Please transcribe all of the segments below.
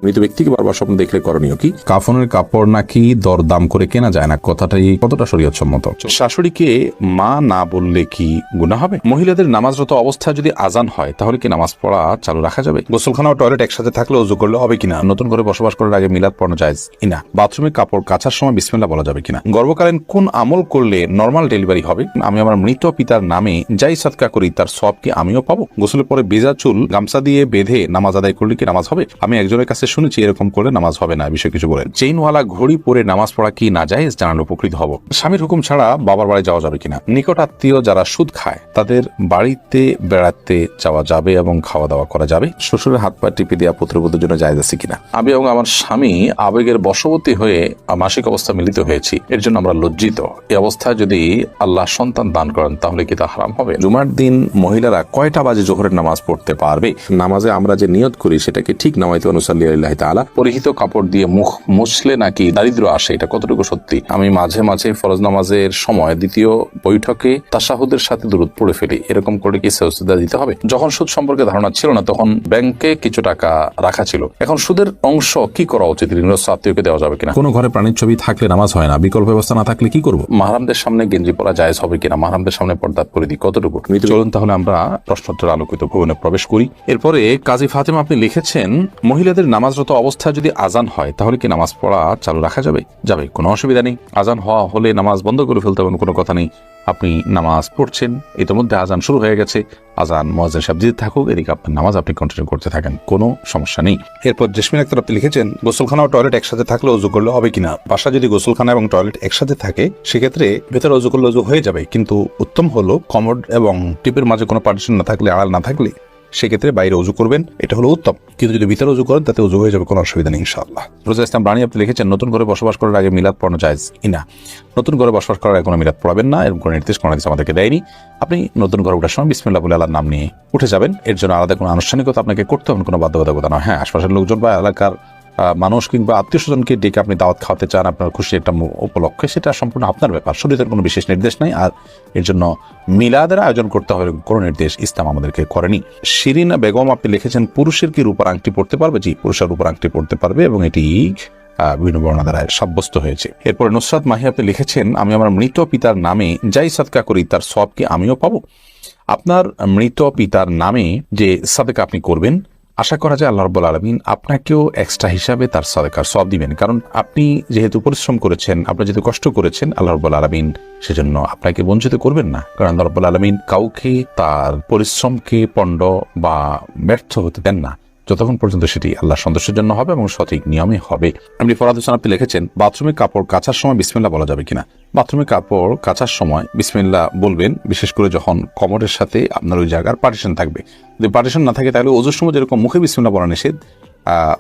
মৃত ব্যক্তিকে বারবার স্বপ্ন দেখলে করণীয় কি? কাফনের কাপড় নাকি দরদাম করে কেনা যায় না, কথাটাই কতটা শরীয়তসম্মত? শাশুড়িকে মা না বললে কি গুনাহ হবে? মহিলাদের নামাজরত অবস্থায় যদি আজান হয় তাহলে কি নামাজ পড়া চালু রাখা যাবে? গোসলখানা ও টয়লেট একসাথে থাকলে ওযু করলে হবে কিনা? নতুন করে বসবাস করার আগে মিলাদ পড়ানো জায়েজ কিনা? বাথরুমে কাপড় কাচার সময় বিসমিল্লাহ বলা যাবে কিনা? গর্ভকালীন কোন আমল করলে নরমাল ডেলিভারি হবে? আমি আমার মৃত পিতার নামে যাই সাদকা করি তার সওয়াব কি আমিও পাবো? গোসলের পরে ভেজা চুল গামছা দিয়ে বেঁধে নামাজ আদায় করলে কি নামাজ হবে? আমি একজনের কাছে শুনেছি এরকম করলে নামাজ হবে না, বিষয় কিছু বলেন। চেইনওয়ালা ঘড়ি পরে নামাজ পড়া কি না জায়েজ? জানালে উপকৃত হব। স্বামীর হুকুম ছাড়া বাবার বাড়ি যাওয়া যাবে কিনা? নিকট আত্মীয় যারা সুদ খায় তাদের বাড়িতে বেড়াতে যাওয়া যাবে এবং খাওয়া দাওয়া করা যাবে? শ্বশুরের হাত পা টিপে দেওয়া পুত্রবধূর জন্য জায়েজ আছে কিনা? আমি এবং আমার স্বামী আবেগের বশবর্তী হয়ে মাসিক অবস্থা মিলিত হয়েছি, এর জন্য আমরা লজ্জিত। এই অবস্থায় যদি আল্লাহ সন্তান দান করেন তাহলে কি তা হারাম হবে? জুমার দিন মহিলারা কয়টা বাজে জোহরের নামাজ পড়তে পারবে? নামাজে আমরা যে নিয়ত করি সেটাকে ঠিক নামাইতে অনুসাল্লি আল্লাহ তাআলা পরিহিত কাপড় দিয়ে মুখ মুছলে নাকি দারিদ্র আসে, এটা কতটুকু সত্যি? আমি মাঝে মাঝে ফরজ নামাজের সময় দ্বিতীয় বৈঠকে তাশাহুদের সাথে দুরূদ পড়ে ফেলি, এরকম করে কি সেজদা দিতে হবে? যখন সুদ সম্পর্কে ধারণা ছিল না তখন ব্যাংকে কিছু টাকা রাখা ছিল, এখন সুদের অংশ কি করা উচিত? ঋণগ্রস্ত আত্মীয়কে দেওয়া যাবে কিনা? কোনো ঘরে প্রাণীর ছবি থাকলে নামাজ হয় না, বিকল্প ব্যবস্থা না থাকলে কি করবো? মাহরামদের সামনে গেঞ্জি পরা জায়েজ হবে কিনা? মাহরামদের সামনে পর্দা করে দিই কতটুকু? চলুন তাহলে আমরা প্রশ্নোত্তর আলোকিত ভবনে প্রবেশ করি। এরপরে কাজী ফাতেমা আপনি লিখেছেন, মহিলাদের নামাজরত অবস্থায় যদি আজান হয় তাহলে কি নামাজ পড়া চালু রাখা যাবে? যাবে, কোনো অসুবিধা নেই। আজান হওয়া হলে নামাজ বন্ধ করে ফেলতে হবে, কোনো কথা নেই। আপনি নামাজ পড়ছেন, ইতিমধ্যে আজান শুরু হয়ে গেছে, আজান মুয়াজ্জিন সাহেব দিতে থাকুক, এদিকে আপনার নামাজ আপনি কন্টিনিউ করতে থাকেন, কোনো সমস্যা নেই। এরপর জেসমিন আক্তার আপনি লিখেছেন, গোসলখানা ও টয়লেট একসাথে থাকলে ওযু করলে হবে কিনা? বাসা যদি গোসলখানা এবং টয়লেট একসাথে থাকে সেক্ষেত্রে ভেতরে ওযু করলে ওযু হয়ে যাবে, কিন্তু উত্তম হলো কমোড এবং টিপের মাঝে কোনো পার্টিশন না থাকলে, আড়াল না থাকলে সেক্ষেত্রে বাইরে ওযু করবেন, এটা হলো উত্তম। কিন্তু যদি ভিতরে ওযু করেন তাতে ওযু হয়ে যাবে, কোনো অসুবিধা নেই ইনশাআল্লাহ। রোজা ইসলাম রানী আপনি লিখেছেন, নতুন করে বসবাস করার আগে মিলাদ পড়ানো জায়েজ কিনা? নতুন করে বসবাস করার আগে কোনো মিলাদ পড়াবেন না, এরকম কোনো নির্দেশ কোনো হাদিস আমাদেরকে দেয়নি। আপনি নতুন ঘরে ওঠার সময় বিসমিল্লাহ বলে আল্লাহর নাম নিয়ে উঠে যাবেন, এর জন্য আলাদা কোনো আনুষ্ঠানিকতা আপনাকে করতে হবে, কোনো বাধ্যবাধকতা নয়। হ্যাঁ, আশপাশের লোকজন বা এলাকার মানুষ কিংবা আত্মীয় স্বজনকে ডেকে আপনি দাওয়াত খাওয়াতে চান আপনার খুশি একটা উপলক্ষে, সেটা সম্পূর্ণ আপনার ব্যাপার, শরীয়তের কোনো বিশেষ নির্দেশ নাই। আর এর জন্য মিলাদের আয়োজন করতে হবে কোনো নির্দেশ ইসলাম আমাদেরকে করেনি। শিরিনা বেগম আপনি লিখেছেন, পুরুষের কি রূপার আংটি পড়তে পারবে? জি, পুরুষের রূপার আংটি পড়তে পারবে এবং এটি বিভিন্ন বর্ণনা দ্বারা সাব্যস্ত হয়েছে। এরপরে নুসরাত মাহি আপনি লিখেছেন, আমি আমার মৃত পিতার নামে যাই সাদকা করি তার সওয়াব কি আমিও পাবো? আপনার মৃত পিতার নামে যে সাদকা আপনি করবেন, আশা করা যায় আল্লাহ রাব্বুল আলামিন আপনাকেও এক্সট্রা হিসাবে তার সাদকার সওয়াব দিবেন, কারণ আপনি যেহেতু পরিশ্রম করেছেন, আপনি যেহেতু কষ্ট করেছেন, আল্লাহ রাব্বুল আলামিন সেজন্য আপনাকে বঞ্চিত করবেন না, কারণ আল্লাহ রাব্বুল আলামিন কাউকে তার পরিশ্রমকে পণ্ড বা ব্যর্থ হতে দেন না যতক্ষণ পর্যন্ত সেটি আল্লাহর সন্তোষের জন্য হবে এবং সঠিক নিয়মে হবে। আপনি ফরহাদ হোসেন আপনি লিখেছেন, বাথরুমে কাপড় কাচার সময় বিসমিল্লাহ বলা যাবে কিনা? বাথরুমে কাপড় কাচার সময় বিসমিল্লাহ বলবেন, বিশেষ করে যখন কমোডের সাথে আপনার ওই জায়গার পার্টিশন থাকবে। যদি পার্টিশন না থাকে তাহলে ওযুর সময় যেরকম মুখে বিসমিল্লাহ বলা নিষেধ,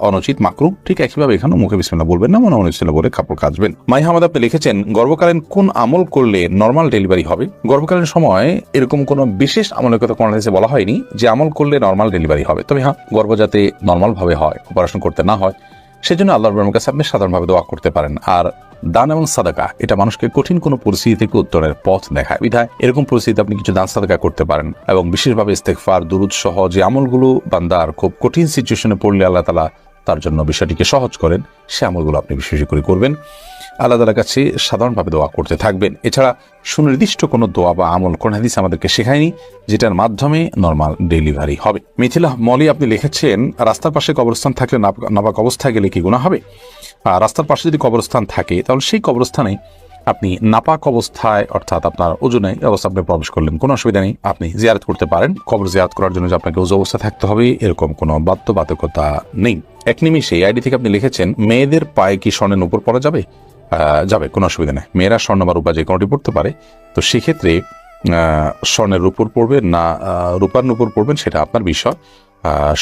অনুচিত, মাকরুহ, ঠিক একইভাবে এখানেও মুখে বিসমিল্লাহ বলবেন না, মনে বিসমিল্লাহ বলে কাপড় কাচবেন। মাই হামাদ আপনি লিখেছেন, গর্ভকালীন কোন আমল করলে নরমাল ডেলিভারি হবে? গর্ভকালীন সময় এরকম কোনো বিশেষ আমলের কথা কোন হাদিসে বলা হয়নি যে আমল করলে নরমাল ডেলিভারি হবে। তবে হ্যাঁ, গর্ভ যাতে নরমাল ভাবে হয়, অপারেশন করতে না হয়, সেজন্য আল্লাহর রহমতের কাছে আপনি সাধারণভাবে দোয়া করতে পারেন। আর দান এবং সাদাকা এটা মানুষকে কঠিন কোনো পরিস্থিতি থেকে উত্তরের পথ দেখায়, বিধায় এরকম পরিস্থিতিতে আপনি কিছু দান সাদাকা করতে পারেন এবং বিশেষভাবে ইস্তেগফার, দুরূদ সহ যে আমলগুলো বান্দার খুব কঠিন সিচুয়েশনে পড়লে আল্লাহ তাআলা তার জন্য বিষয়টিকে সহজ করেন, সে আমলগুলো আপনি বিশেষ করে করবেন। আল্লাহ তাআলার কাছে সাধারণভাবে দোয়া করতে থাকবেন। এছাড়া সুনির্দিষ্ট কোনো দোয়া বা আমল কোন হাদিস আমাদেরকে শেখায়নি যেটার মাধ্যমে নরমাল ডেলিভারি হবে। মিথিলা মলি আপনি লিখেছেন, রাস্তার পাশে কবরস্থান থাকলে নাপাক অবস্থায় গেলে কি গুনাহ হবে? রাস্তার পাশে যদি কবরস্থান থাকে তাহলে সেই কবরস্থানে আপনি নাপাক অবস্থায়, অর্থাৎ আপনার ওযু নেই অবস্থা আপনি প্রবেশ করলেন, কোনো অসুবিধা নেই, আপনি জিয়ারত করতে পারেন। কবর জিয়ারত করার জন্য যে আপনাকে ওযু অবস্থা থাকতে হবে এরকম কোনো বাধ্যবাধকতা নেই। এক নিমিষে আইডি থেকে আপনি লিখেছেন, মেয়েদের পায়ে কি স্বর্ণের নূপুর পরা যাবে? যাবে, কোনো অসুবিধা নেই। মেয়েরা স্বর্ণ বা রূপা যে কোনোটি পড়তে পারে, তো সেক্ষেত্রে স্বর্ণের নূপুর পড়বেন না রূপার নূপুর পড়বেন সেটা আপনার বিষয়।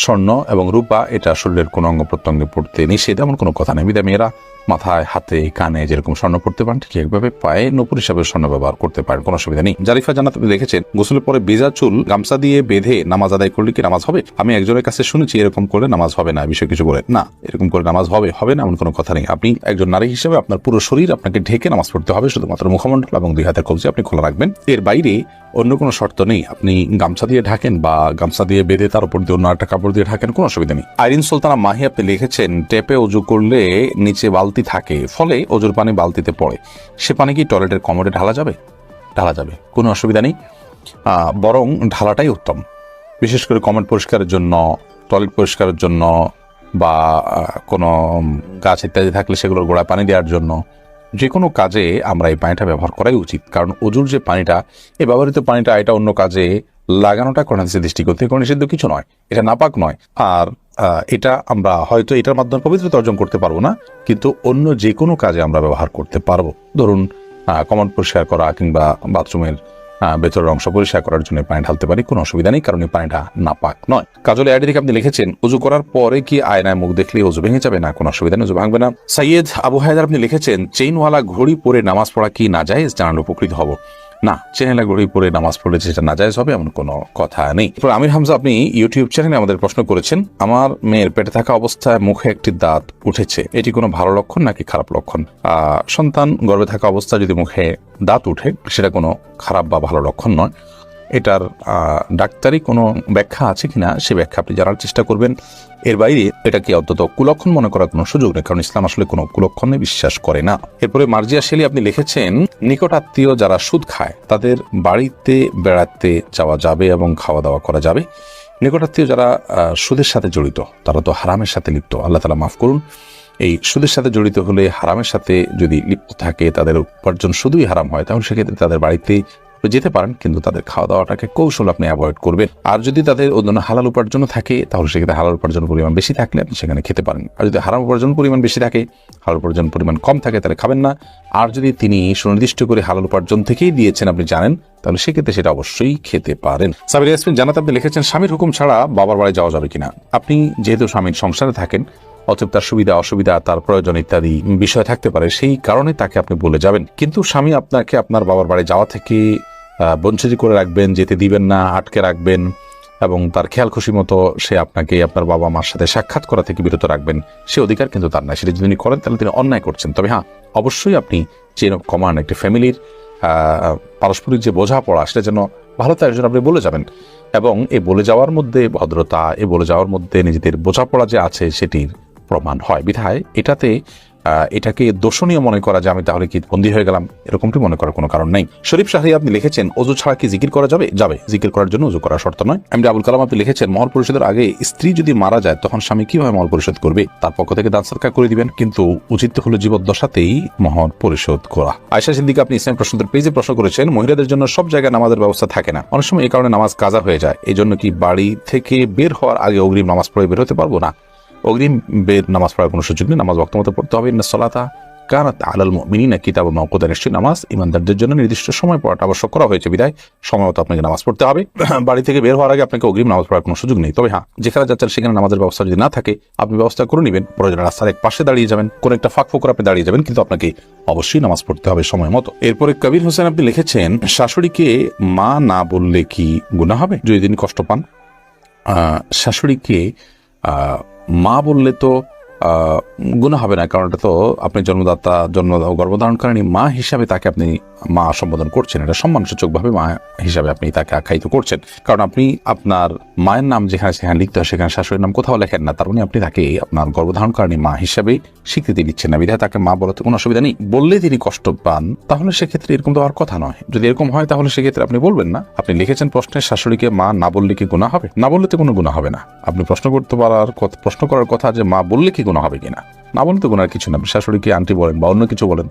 স্বর্ণ এবং রূপা এটা শরীরের কোনো অঙ্গ প্রত্যঙ্গে পড়তে নিষেধ এমন কোনো কথা নেই, বিধায় মেয়েরা মাথায়, হাতে, কানে যেরকম স্বর্ণ পড়তে পারেন ঠিক একভাবে পায়ে নূপুর হিসাবে স্বর্ণ ব্যবহার করতে পারেন, কোনো অসুবিধা নেই। জারিফা জান্নাত আপনি দেখেছেন গোসলের পরে ভেজা চুল গামছা দিয়ে বেঁধে নামাজ আদায় করলে কি নামাজ হবে? আমি একজনের কাছে শুনেছি এরকম করলে নামাজ হবে না, বিষয় কিছু বলে না, এরকম করে নামাজ হবে না এমন কোনো কথা নেই। আপনি একজন নারী হিসেবে আপনার পুরো শরীর আপনাকে ঢেকে নামাজ পড়তে হবে, শুধুমাত্র মুখমণ্ডল এবং 2 হাতের কবজি আপনি খোলা রাখবেন, এর বাইরে অন্য কোনো শর্ত নেই। আপনি গামছা দিয়ে ঢাকেন বা গামছা দিয়ে বেঁধে তার উপর দিয়ে অন্য একটা কাপড় দিয়ে ঢাকেন, কোনো অসুবিধা নেই। আইরিন সুলতানা মাহি আপনি লিখেছেন টেপে অজু করলে নিচে বালতি থাকে, ফলে অজুর পানি বালতিতে পড়ে, সে পানি কি টয়লেটের কমোডে ঢালা যাবে? ঢালা যাবে, কোনো অসুবিধা নেই, বরং ঢালাটাই উত্তম। বিশেষ করে কমোড পরিষ্কারের জন্য, টয়লেট পরিষ্কারের জন্য বা কোনো গাছ ইত্যাদি থাকলে সেগুলোর গোড়ায় পানি দেওয়ার জন্য, যে কোনো কাজে আমরা এই পানিটা ব্যবহার করাই উচিত। কারণ অজুর যে পানিটা, এই ব্যবহৃত পানিটা এটা অন্য কাজে লাগানোটা কোরআন হাদিসের দৃষ্টিকোণ থেকে কোনো নিষিদ্ধ কিছু নয়, এটা নাপাক নয়। আর এটা আমরা হয়তো এটার মাধ্যমে পবিত্রতা অর্জন করতে পারবো না, কিন্তু অন্য যে কোনো কাজে আমরা ব্যবহার করতে পারবো। ধরুন কমোড পরিষ্কার করা কিংবা বাথরুমের ভেতরের অংশ পরিষ্কার করার জন্য পানি ঢালতে পারি, কোনো অসুবিধা নেই, কারণ এই পানিটা নাপাক নয়। কাজল আইডি থেকে আপনি লিখেছেন অজু করার পরে কি আয়নায় মুখ দেখলে অজু ভেঙে যাবে? না, কোনো অসুবিধা নেই, অজু ভাঙবে না। সৈয়দ আবু হায়দার আপনি লিখেছেন চেইনওয়ালা ঘড়ি পরে নামাজ পড়া কি নাজায়েজ? জানালে উপকৃত হব। না, চেইনওয়ালা ঘড়ি পরে নামাজ পড়লে যেটা নাজায়েজ হবে এমন কোনো কথা নেই। আমির হামজা আপনি ইউটিউব চ্যানেলে আমাদের প্রশ্ন করেছেন, আমার মেয়ের পেটে থাকা অবস্থায় মুখে একটি দাঁত উঠেছে, এটি কোনো ভালো লক্ষণ নাকি খারাপ লক্ষণ? সন্তান গর্ভে থাকা অবস্থায় যদি মুখে দাঁত উঠে সেটা কোনো খারাপ বা ভালো লক্ষণ নয়। এটার ডাক্তারি কোনো ব্যাখ্যা আছে কিনা সে ব্যাখ্যা আপনি জানার চেষ্টা করবেন। এর বাইরে এটাকে অন্তত কুলক্ষণ মনে করার কোনো সুযোগ নেই, কারণ ইসলাম আসলে কোনো কুলক্ষণে বিশ্বাস করে না। এরপরে মার্জিয়া শেলি আপনি লিখেছেন নিকট আত্মীয় যারা সুদ খায় তাদের বাড়িতে বেড়াতে যাওয়া যাবে এবং খাওয়া দাওয়া করা যাবে। নিকট আত্মীয় যারা সুদের সাথে জড়িত তারা তো হারামের সাথে লিপ্ত, আল্লাহ তাআলা মাফ করুন। এই সুদের সাথে জড়িত হলে, হারামের সাথে যদি লিপ্ত থাকে, তাদের উপার্জন শুধুই হারাম হয়, তাহলে সেক্ষেত্রে তাদের বাড়িতে যেতে পারেন, কিন্তু তাদের খাওয়া দাওয়াটাকে কৌশল আপনি অ্যাভয়েড করবেন। আর যদি তাদের অন্য হালাল উপার্জন থাকে তাহলে সেক্ষেত্রে হালাল উপার্জন পরিমাণ বেশি থাকলে আপনি সেখানে খেতে পারেন। আর যদি হারাম উপার্জন পরিমাণ বেশি থাকে, হালাল উপার্জন পরিমাণ কম থাকে, তাহলে খাবেন না। আর যদি তিনি সুনির্দিষ্ট করে হালাল উপার্জন থেকেই দিয়েছেন আপনি জানেন, তাহলে সেক্ষেত্রে সেটা অবশ্যই খেতে পারেন। সাবির ইয়াসমিন জানাত আপনি লিখেছেন স্বামীর হুকুম ছাড়া বাবার বাড়ি যাওয়া যাবে কিনা? আপনি যেহেতু স্বামীর সংসারে থাকেন, অতএব তার সুবিধা অসুবিধা, তার প্রয়োজন ইত্যাদি বিষয় থাকতে পারে, সেই কারণে তাকে আপনি বলে যাবেন। কিন্তু স্বামী আপনাকে আপনার বাবার বাড়ি যাওয়া থেকে বঞ্চিত করে রাখবেন, যেতে দিবেন না, আটকে রাখবেন এবং তার খেয়াল খুশি মতো সে আপনাকে আপনার বাবা মার সাথে সাক্ষাৎ করা থেকে বিরত রাখবেন, সে অধিকার কিন্তু তার নাই। সেটা যদি তিনি করেন তাহলে তিনি অন্যায় করছেন। তবে হ্যাঁ, অবশ্যই আপনি চেইন অফ কমান্ড, একটি ফ্যামিলির পারস্পরিক যে বোঝাপড়া সেটা যেন ভালো তার জন্য আপনি বলে যাবেন, এবং এই বলে যাওয়ার মধ্যে ভদ্রতা, এই বলে যাওয়ার মধ্যে নিজেদের বোঝাপড়া যে আছে সেটির প্রমাণ হয়। বিধায় এটাকে দোষণীয় মনে করা যে আমি তাহলে কি বন্দী হয়ে গেলাম, এরকমটি মনে করার কোনো কারণ নেই। শরীফ শাহরি আপনি লিখেছেন অজু ছাড়া কি জিকির করা যাবে? যাবে, জিকির করার জন্য অজু করার শর্ত নয়। এমডি আবুল কালাম আপনি লিখেছেন মহর পরিশোধের আগে স্ত্রী যদি মারা যায় তখন স্বামী কিভাবে মহর পরিশোধ করবে? তার পক্ষ থেকে দান সদকা করে দিবেন, কিন্তু উচিত হলো জীবদ্দশাতেই মহর পরিশোধ করা। আয়েশা সিদ্দিকা আপনি ইসলাম প্রশ্নদের পেজে প্রশ্ন করেছেন মহিলাদের জন্য সব জায়গায় নামাজের ব্যবস্থা থাকে না, অনেক সময় এই কারণে নামাজ কাজা হয়ে যায়, এই জন্য কি বাড়ি থেকে বের হওয়ার আগে অগ্রিম নামাজ পড়ে বের হতে পারবো? না, অগ্রিম বের নামাজ পড়ার কোনো সুযোগ নেই, নামাজ ওয়াক্ত মতো পড়তে হবে। ইন্না সলাতা কানাত আলাল মুমিনিনা কিতাবাম মাওকুতা, নিশ্চয়ই নামাজ ইমানদারদের জন্য নির্দিষ্ট সময় পড়াটা আবশ্যক করা হয়েছে, বিধায় সময় মতো আপনাকে নামাজ পড়তে হবে। বাড়ি থেকে বের হওয়ার আগে আপনাকে অগ্রিম নামাজ পড়ার কোনো সুযোগ নেই। তবে হ্যাঁ, যেখানে যাচ্ছেন সেখানে নামাজের ব্যবস্থা যদি না থাকে আপনি ব্যবস্থা করে নেবেন, প্রয়োজনে রাস্তার এক পাশে দাঁড়িয়ে যাবেন, কোন একটা ফাঁক ফোকর আপনি দাঁড়িয়ে যাবেন, কিন্তু আপনাকে অবশ্যই নামাজ পড়তে হবে সময় মতো। এরপরে কবির হোসেন আপনি লিখেছেন শাশুড়িকে মা না বললে কি গুনাহ হবে যদি তিনি কষ্ট পান? শাশুড়িকে মা বললে তো গুনাহ হবে না, কারণ এটা তো আপনি জন্মদাতা গর্ভধারণকারী মা হিসাবে তাকে আপনি মা সম্বোধন করছেন, এটা সম্মানসূচকভাবে মা হিসাবে আপনি তাকে আখ্যায়িত করছেন। কারণ আপনি আপনার মায়ের নাম যেখানে সেখানে লিখতে হয় সেখানে শাশুড়ির নাম কোথাও লেখেন না, তার মানে আপনি তাকে আপনার গর্ভধারণকারী মা হিসাবে স্বীকৃতি দিচ্ছেন না, বিধায় তাকে মা বলাতে কোনো অসুবিধা নেই। বললে তিনি কষ্ট পান তাহলে সেক্ষেত্রে এরকম তো আর কথা নয়। যদি এরকম হয় তাহলে সেক্ষেত্রে আপনি বলবেন না। আপনি লিখেছেন প্রশ্নে শাশুড়িকে মা না বললে কি গুনাহ হবে? না বললে তো কোনো গুনাহ হবে না। আপনি প্রশ্ন করার কথা যে মা বললে কি গুনাহ হবে কিনা, না বললে তো গুনার কিছু না। আপনি শাশুড়িকে আন্টি বলেন বা অন্য কিছু বলেন,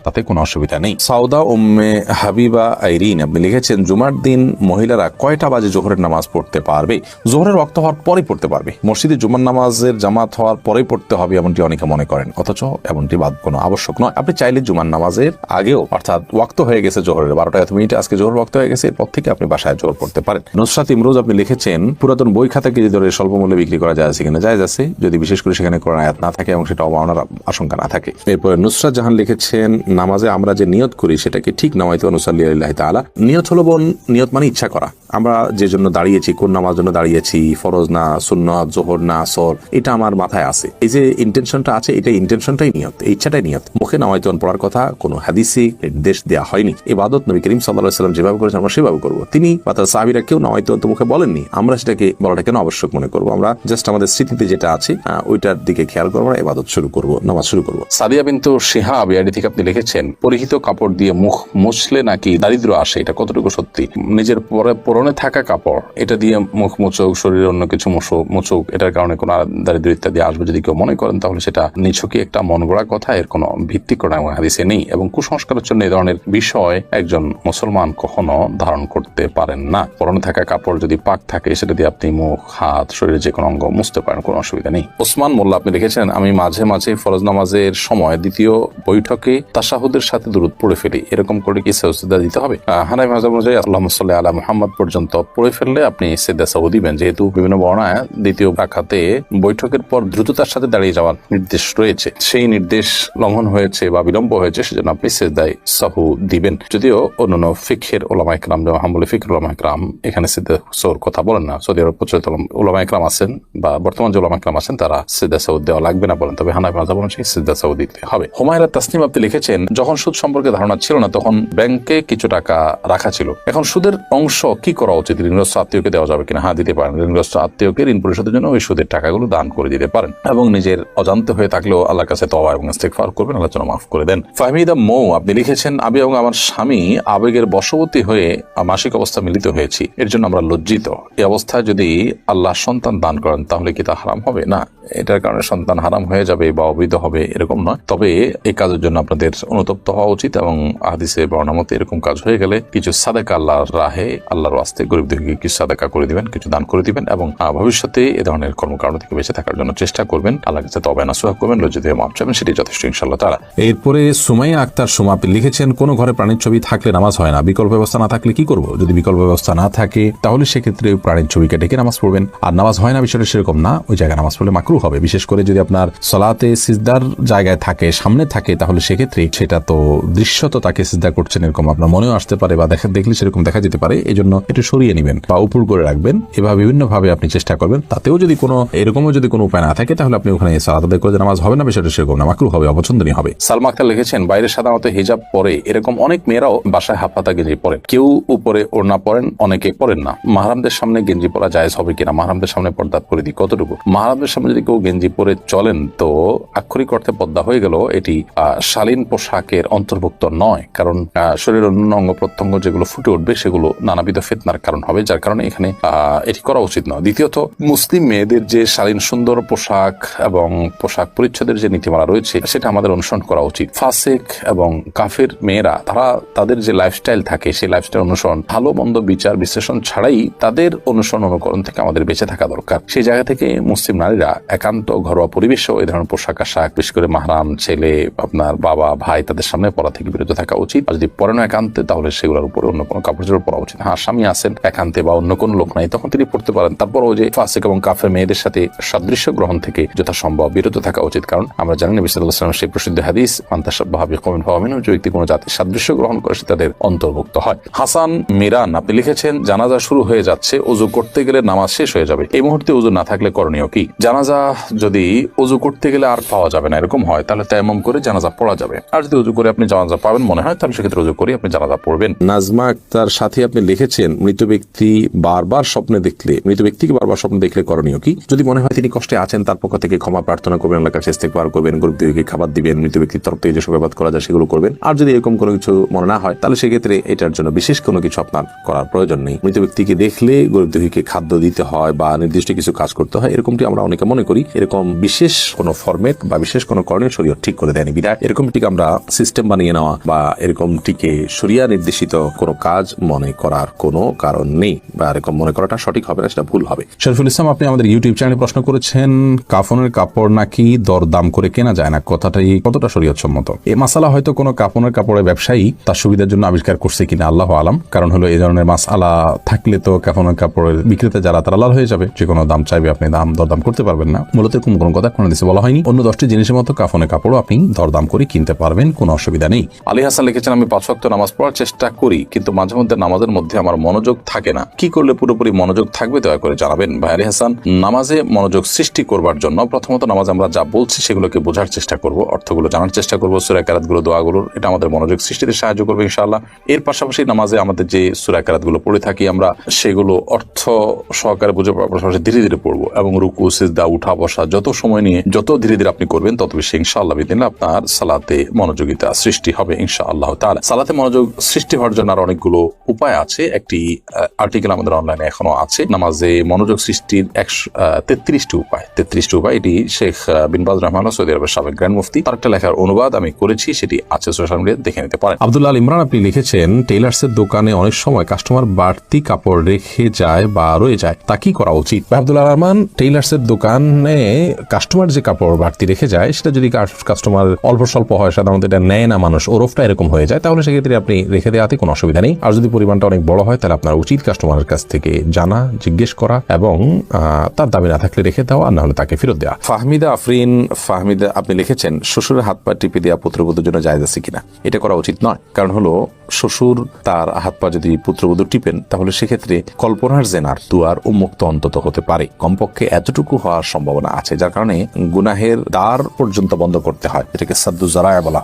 তাতে কোনো অসুবিধা নেই। সাউদা উম্মে হাবিবা আইরিন আপনি লিখেছেন, জুমার দিন মহিলারা কয়টা বাজে জোহরের নামাজ পড়তে পারবে? জোহরের ওয়াক্ত হওয়ার পরেই পড়তে পারবে। মসজিদে জুমার নামাজের জামাত হওয়ার পরেই পড়তে হবে এমনটি অনেকে মনে করেন, অথচ এমনটি কোনো আবশ্যক নয়। আপনি চাইলে জুমার নামাজের আগেও, অর্থাৎ ওয়াক্ত হয়ে গেছে জোহরের 12টা আজকে জোহর ওয়াক্ত হয়ে গেছে, এরপর থেকে আপনি বাসায় জোহর পড়তে পারেন। নুসরাত ইমরোজ আপনি লিখেছেন, পুরাতন বই খাতা কেজি ধরে স্বল্প মূল্যে বিক্রি করা যায় আছে কিনা? জায়েজ আছে, যদি বিশেষ করে সেখানে কোরআন আয়াত না থাকে এবং সেটা অবমাননার আশঙ্কা না থাকে। এরপরে নুসরাত জাহান লিখেছেন, নামাজে আমরা যে নিয়ত করি সেটাকে ঠিক নামাইতে অনুসাল্লি আলিল্লাহি তাআলা। নিয়ত হলো বোন, নিয়ত মানে ইচ্ছা করা। আমরা যে জন্য দাঁড়িয়েছি, কোন নামাজ জন্য দাঁড়িয়েছি, ফরজ না সুন্নাত, জোহর না আসর, এটা আমার মাথায় আছে। এই যে ইন্টেনশনটা আছে, এটা ইন্টেনশনটাই নিয়ত, এই ইচ্ছাটাই নিয়ত। মুখে নামাইতুন পড়ার কথা কোনো হাদিসে নির্দেশ দেওয়া হয়নি। ইবাদত নবী করিম সাল্লাল্লাহু আলাইহি ওয়াসাল্লাম যেভাবে করেছেন আমরা সেভাবে করব। তিনি বা তার সাহাবীরা কেউ নামাইতুন তো মুখে বলেননি, আমরা সেটাকে বলাটা কেন আবশ্যক মনে করব? আমরা জাস্ট আমাদের স্মৃতিতে যেটা আছে ওইটার দিকে খেয়াল করবো, ইবাদত শুরু করব, নামাজ শুরু করব। সাদিয়া বিনতু শিহাব আইডি থেকে আপনি লিখেছেন, পরিহিত কাপড় দিয়ে মুখ মুছলে নাকি দারিদ্র আসে, এটা কতটুকু সত্যি? নিজের পরনে থাকা কাপড়, এটা দিয়ে মুখ মুছুক, শরীরে অন্য কিছু মুছুক, এটার কারণে কোনো দারিদ্র ইত্যাদি আসবে যদি কেউ মনে করেন, তাহলে সেটা নিছকই একটা মন গড়া কথা, এর কোনো ভিত্তি কোনো হাদিসে নেই। এবং কুসংস্কারের জন্য এই ধরনের বিষয় একজন মুসলমান কখনো ধারণ করতে পারেন না। পরনে থাকা কাপড় যদি পাক থাকে, সেটা দিয়ে আপনি মুখ, হাত, শরীরে যে কোনো অঙ্গ মুছতে পারেন, কোনো অসুবিধা নেই। ওসমান মোল্লা আপনি লিখেছেন, আমি মাঝে মাঝে ফরজ নামাজের সময় দ্বিতীয় বৈঠকে তাশাহুদের সাথে দুরূদ পড়ে ফেলি, এরকম করে কি সিজদা দিতে হবে? হানাফি মাযহাব অনুযায়ী আল্লাহুম্মা সাল্লি আলা মুহাম্মদ পর্যন্ত পড়ে ফেললে আপনি সিজদা সাহু দিবেন, যেহেতু বিভিন্ন বর্ণনায় দ্বিতীয় রাকাতে বৈঠকের পর দ্রুততার সাথে দাঁড়িয়ে যাওয়ার নির্দেশ রয়েছে। সেই নির্দেশ লঙ্ঘন হয়েছে বা বিলম্ব হয়েছে, সেজন্য আপনি সিজদায়ে সাহু দিবেন। যদিও অন্যান্য ফিকহের উলামায়ে কেরাম, যেমন হাম্বলি ফিকহের উলামায়ে কেরাম এখানে সিজদা সাহুর কথা বলেন না। সৌদি আরব প্রচলিত উলামায়ে কেরাম আছেন বা বর্তমান যে উলামায়ে কেরাম আছেন, তারা সিজদা সাহু দেওয়া লাগবে না বলেন, তবে হানাফি মাযহাব অনুযায়ী সিজদা সাহু দিতে হবে। হুমায়রা তাসনিম আপনি লিখেছেন, যখন সুদ সম্পর্কে ধারণা ছিল না তখন ব্যাংকে কিছু টাকা রাখা ছিল, এখন সুদের অংশ কি করা উচিত? ঋণগ্রস্ত আত্মীয়কে দেওয়া যাবে কিনা? হ্যাঁ, দিতে পারেন। ঋণগ্রস্ত আত্মীয়কে ঋণ পরিশোধের জন্য ওই সুদের টাকাগুলো দান করে দিতে পারেন, এবং নিজের অজান্তে হয়ে থাকলেও আল্লাহর কাছে তওবা এবং ইস্তিগফার করবেন, আল্লাহ যেন মাফ করে দেন। ফাহমিদা মৌ আপনি লিখেছেন, আমি এবং আমার স্বামী আবেগের বশবর্তী হয়ে মাসিক অবস্থা মিলিত হয়েছি, এর জন্য আমরা লজ্জিত। এই অবস্থায় যদি আল্লাহ সন্তান দান করেন তাহলে কি তা হারাম হবে? না, এটার কারণে সন্তান হারাম হয়ে যাবে বা অবৈধ হবে এরকম নয়। তবে এই কাজের জন্য আপনাদের অনুতপ্ত হওয়া উচিত, এবং হাদিসে বর্ণনা মতে এরকম কাজ হয়ে গেলে কিছু সাদাকা আল্লাহর রাহে, আল্লাহর ওয়াস্তে গরিব দুঃখীকে কিছু সাদাকা করে দিবেন, কিছু দান করে দিবেন, এবং ভবিষ্যতে এ ধরনের কর্মকাণ্ড থেকে বেঁচে থাকার জন্য চেষ্টা করবেন। আল্লাহর কাছে তওবা নসুহা করবেন, লজ্জিত হয়ে মাফ চাইবেন, সেটি যথেষ্ট ইনশাআল্লাহ তাআলা। এরপরে সুমাইয়া আক্তার সুমা আপনি লিখেছেন, কোন ঘরে প্রাণীর ছবি থাকলে নামাজ হয় না, বিকল্প ব্যবস্থা না থাকলে কি করব? যদি বিকল্প ব্যবস্থা না থাকে তাহলে সেক্ষেত্রে প্রাণীর ছবিকে ডেকে নামাজ পড়বেন। আর নামাজ হয় না বিষয়টা সেরকম না, ওই জায়গায় নামাজ পড়লে মাকরুহ হবে। বিশেষ করে যদি আপনার সালাতে সিজদার জায়গায় থাকে, সামনে থাকে, তাহলে সেক্ষেত্রে সেটা তো দৃশ্যত তাকে সিজদা করছেন এরকম আপনার মনেও আসতে পারে, বা দেখলে সেরকম দেখা যেতে পারে। এই জন্য একটু সরিয়ে নেবেন বা উপর করে রাখবেন। এভাবে বিভিন্ন ভাবে আপনি চেষ্টা করবেন। তাতেও যদি কোনো এরকমও যদি কোনো উপায় না থাকে, তাহলে আপনি ওখানে সালাত আদায় করে নামাজ হবে না, বিষয়টা সেরকম না, মাকরুহ হবে, অপছন্দনীয় হবে। সালমা আক্তার লিখেছেন, বাইরে সাধারণত হিজাব পরে, এরকম অনেক মেয়েরাও বাসায় হাফহাতা গেঞ্জি পরেন, কেউ উপরে ওড়না পরেন, অনেকে পরেন না। মাহরামদের সামনে গেঞ্জি পরা জায়েজ হবে কিনা? মাহরামদের সামনে পর্দা পরিধি কতটুকু? মাহরামদের সামনে যদি কেউ গেঞ্জি পরে চলেন তো আক্ষরিক অর্থে পর্দা হয়ে গেল, এটি শালীন পোশাকের অন্তর্ভুক্ত নয়। কারণ শরীরের অন্য অঙ্গ প্রত্যঙ্গ যেগুলো ফুটে উঠবে সেগুলো নানাবিধ ফিতনার কারণ হবে, যার কারণে এখানে এটি করা উচিত নয়। দ্বিতীয়ত, মুসলিম মেয়েদের যে শালীন সুন্দর পোশাক এবং পোশাক পরিচ্ছদের যে নীতিমালা রয়েছে সেটা আমাদের অনুসরণ করা উচিত। ফাসেক এবং কাফের মেয়েরা তারা তাদের যে লাইফস্টাইল থাকে সেই লাইফস্টাইল অনুসরণ, ভালো মন্দ বিচার বিশ্লেষণ ছাড়াই তাদের অনুসরণ অনুকরণ থেকে আমাদের বেঁচে থাকা দরকার। সেই জায়গা থেকে মুসলিম নারীরা একান্ত ঘরোয়া পরিবেশেও এই ধরনের পোশাক আশাক, বিশেষ করে মাহরাম ছেলে, আপনার বাবা, ভাই, তাদের সামনে পরা থেকে বিরত থাকা উচিত। আর যদি পরে না একান্তে, তাহলে সেগুলোর উপরে অন্য কোনো কাপড় চোপড় পরা উচিত। হ্যাঁ, স্বামী আছেন একান্তে বা অন্য কোনো লোক নাই, তখন তিনি পড়তে পারেন। তারপরও যে ফাসিক এবং কাফের মেয়েদের সাথে সাদৃশ্য গ্রহণ থেকে যথাসম্ভব বিরত থাকা উচিত। কারণ আমরা জানি নবী সাল্লাল্লাহু আলাইহি ওয়াসাল্লাম সেই প্রসিদ্ধ হাদিস, মান তাশাব্বাহা বিকওমিন ফাহুয়া মিনহুম, যে ব্যক্তি কোনো জাতির সাদৃশ্য গ্রহণ করে সে তাদের অন্তর্ভুক্ত হয়। হাসান মিরান আপনি লিখেছেন, জানাজা শুরু হয়ে যাচ্ছে, ওযু করতে গেলে নামাজ শেষ হয়ে যাবে, এই মুহূর্তে ওযু না থাকলে করণীয় কি? জানাজা যদি ওযু করতে গেলে আর পাওয়া যাবে না এরকম হয়, তাহলে তায়াম্মুম করে জানাজা পড়া যাবে। আর যদি ওযু করে আপনি জানাজা পাবেন মনে হয়, তাহলে সেক্ষেত্রে ওযু করে আপনি জানাজা পড়বেন। নাজমা আক্তার সাথে আপনি লিখেছেন, মৃত ব্যক্তি বারবার স্বপ্নে দেখলে, মৃত ব্যক্তিকে বারবার স্বপ্নে দেখলে করণীয় কি? যদি মনে হয় তিনি কষ্টে আছেন, তার পক্ষ থেকে ক্ষমা প্রার্থনা করবেন, আল্লাহর কাছে ইস্তেগফার করবেন, গরিব দুঃখীকে খাবার দিবেন, মৃত ব্যক্তির তরফ থেকে যেসব ইবাদত করা যায় সেগুলো করবেন। আর যদি এরকম কোনো কিছু মনে না হয়, তাহলে সেক্ষেত্রে এটার জন্য বিশেষ কোনো কিছু আপনার করার প্রয়োজন নেই। মৃত ব্যক্তিকে দেখলে গরিব দুঃখীকে খাদ্য দিতে হয় বা নির্দিষ্ট কিছু কাজ করতে হয়, এরকমটি আমরা অনেকে মনে করি। এরকম বিশেষ কোনো ফরমেট বা বিশেষ কোনো করণীয় শরীয়ত ঠিক করে দেয়নি, বিধায় এরকমটিকে আমরা সিস্টেম বানিয়ে নেওয়া বা এরকমটিকে শরিয়া নির্দেশিত কোনো কাজ মনে করার কোনো কারণ নেই, বা এরকম মনে করাটা সঠিক হবে না, সেটা ভুল হবে। শরীফুল ইসলাম, আপনি আমাদের ইউটিউব চ্যানেলে প্রশ্ন করেছেন, কাফনের কাপড় নাকি দরদাম করে কেনা যায় না, কথাটাই কতটা শরীয়তসম্মত? এই মাসালা হয়তো কোনো কাফনের কাপড়ের ব্যবসায়ী তার সুবিধার জন্য আবিষ্কার করছে কিনা আল্লাহ আলাম। কারণ হলো এই ধরনের মাসালা থাকলে তো কাফনের কাপড়ের বিক্রেতা যারা তারা লাল হয়ে যাবে, যে কোনো দাম চাইবে, আপনি দাম দরদাম করতে পারবেন না। মূলত এরকম কোনো কথা কোনো দেশে বলা হয়নি। অন্য 10টি জিনিসের মতো কাফনের কাপড়ও আপনি দরদাম করে কিনতে পারবেন, কোনো অসুবিধা নেই। আলী হাসান লিখেছেন, আমি 5 ওয়াক্ত নামাজ পড়ার চেষ্টা করি, কিন্তু মাঝে মধ্যে নামাজের মধ্যে আমার মনোযোগ থাকে না। কি করলে পুরোপুরি মনোযোগ থাকবে দয়া করে জানাবেন। ভাই আলী হাসান, নামাজে মনোযোগ সৃষ্টি করবার জন্য প্রথমত নামাজ আমরা যা বলছি সেগুলোকে বোঝার চেষ্টা করব, অর্থগুলো জানার চেষ্টা করব, সূরা কারাতগুলো, দোয়াগুলোর, এটা আমাদের মনোযোগ সৃষ্টিতে সাহায্য করবে ইনশাআল্লাহ। এর পাশাপাশি নামাজে আমাদের যে সূরা কারাতগুলো পড়ে থাকি আমরা, সেগুলো অর্থ সহকারে বুঝে পাশাপাশি ধীরে ধীরে পড়বো, এবং রুকু, সিজদা, উঠা বসা যত সময় নিয়ে যত ধীরে ধীরে আপনি করবেন তত বেশি ইনশাআল্লাহ বিদিনিল্লাহ আপনার সালাতে মনোযোগিতা সৃষ্টি হবে ইনশাআল্লাহ তাআলা। সালাতে মনোযোগ সৃষ্টি হওয়ার জন্য আর অনেকগুলো উপায় আছে। একটি আর্টিকেল আমাদের অনলাইনে এখনো আছে, নামাজে মনোযোগ সৃষ্টির 33টি উপায়। 33টি উপায়, এটি শেখ বিন বাজ রহমান সৌদি আরবের সাবেক গ্র্যান্ড মুফতি, তার একটা লেখার অনুবাদ আমি করেছি, সেটি আছে সোশ্যাল মিডিয়ায়, দেখে নিতে পারেন। আব্দুল্লাহ আল ইমরান, আপনি লিখেছেন, টেইলার্সের দোকানে অনেক সময় কাস্টমার বাড়তি কাপড় রেখে যায় বা রয়ে যায়, তা কি করা উচিত? আব্দুল্লাহ রহমান, টেইলার্সের দোকানে কাস্টমার যে কাপড় বাড়তি রেখে যায়, সেটা যদি কাস্টমার অল্প স্বল্প হয়, সাধারণত এটা নেয় না মানুষ, ওরফটা এরকম হয়ে যায়, তাহলে সেক্ষেত্রে আপনি রেখে দেওয়াতে কোনো অসুবিধা নেই। আর যদি পরিমাণটা অনেক বড় হয়, তাহলে আপনার উচিত কাস্টমারের কাছ থেকে জানা, জিজ্ঞেস করা, এবং তার দাবি না থাকলে রেখে দেওয়া, আর না হলে তাকে ফেরত দেওয়া। ফাহমিদা আফরিন, ফাহমিদা, আপনি লিখেছেন, শ্বশুরের হাত পা টিপে দেওয়া পুত্রবধূর জন্য জায়েজ আছে কিনা? এটা করা উচিত নয়। কারণ হলো শ্বশুর তার হাত পা যদি পুত্রবধূ টিপেন, তাহলে সেক্ষেত্রে কল্পনার জেনার দুয়ার উন্মুক্ত অন্তত হতে পারে, কমপক্ষে এতটুকু হওয়ার সম্ভাবনা আছে, যার কারণে গুনাহের দ্বার পর্যন্ত বন্ধ করতে হয়, এটাকে সাদ্দু জারায়া বলা হয়।